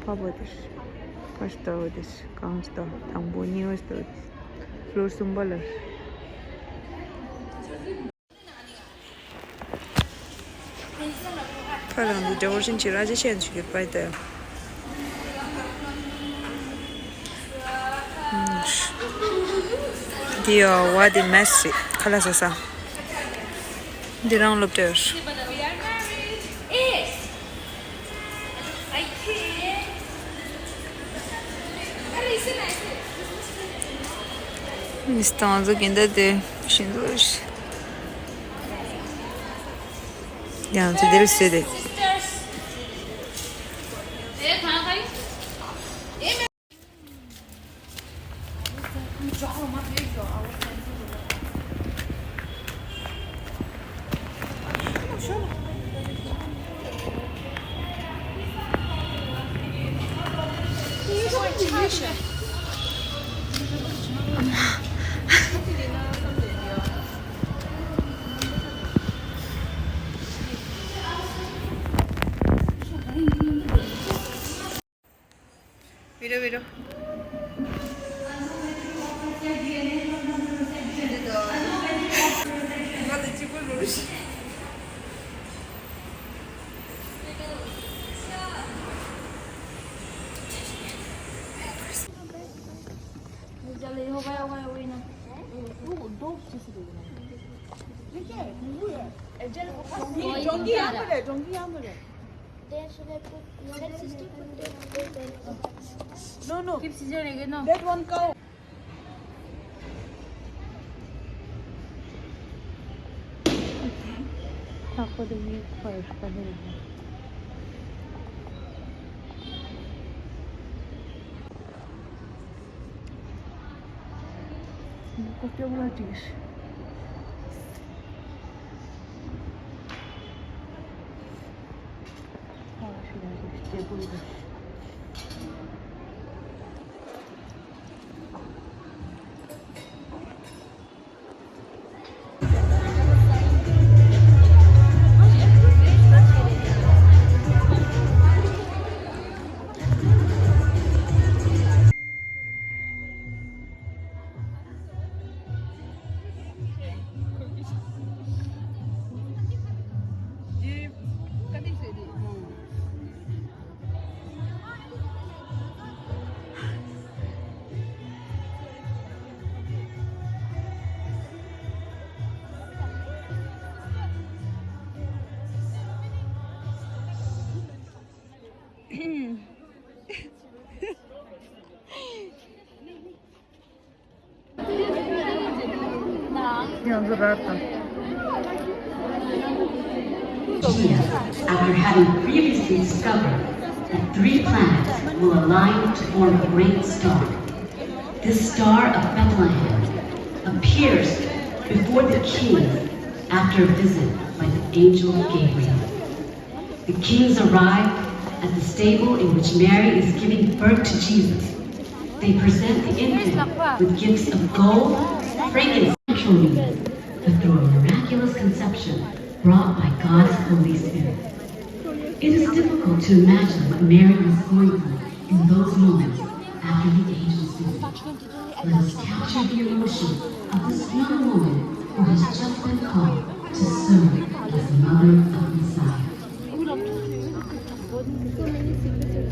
Fabodes. Pasta odes. Kaunsta. Tambuni odes. Flor sumbalar. Falan da George'un çıracı şeyin çünkü payda. Dio Wadi Messi. Kalasasa. Dirang lopter. Estamos aqui ainda de hoje. Já não te deu sede. Mira. No. Keep scissor again, no. That one cow. Ako din yung first kanila. Kopya wala diş. İşte buydu. After having previously discovered that 3 planets will align to form a great star, this star of Bethlehem appears before the king after a visit by the angel Gabriel. The kings arrive at the stable in which Mary is giving birth to Jesus. They present the infant with gifts of gold, frankincense, but through a miraculous conception brought by God's Holy Spirit. It is difficult to imagine what Mary was going through in those moments after the angel's visit. Let us capture the emotion of this young woman who has just been called to serve as Mother of Messiah. So many secrets.